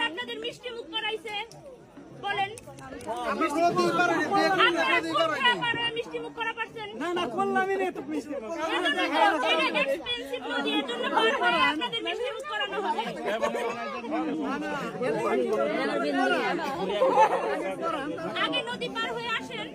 আপনাদের মিষ্টি মুখ করাইছে বলেন মিষ্টি মুখ করা পারছেন না করলামই না তো মিষ্টি মুখ এক্সপেন্সিভ নদী এর জন্য আপনাদের মিষ্টি মুখ করানো হবে আগে নদী পার হয়ে আসেন।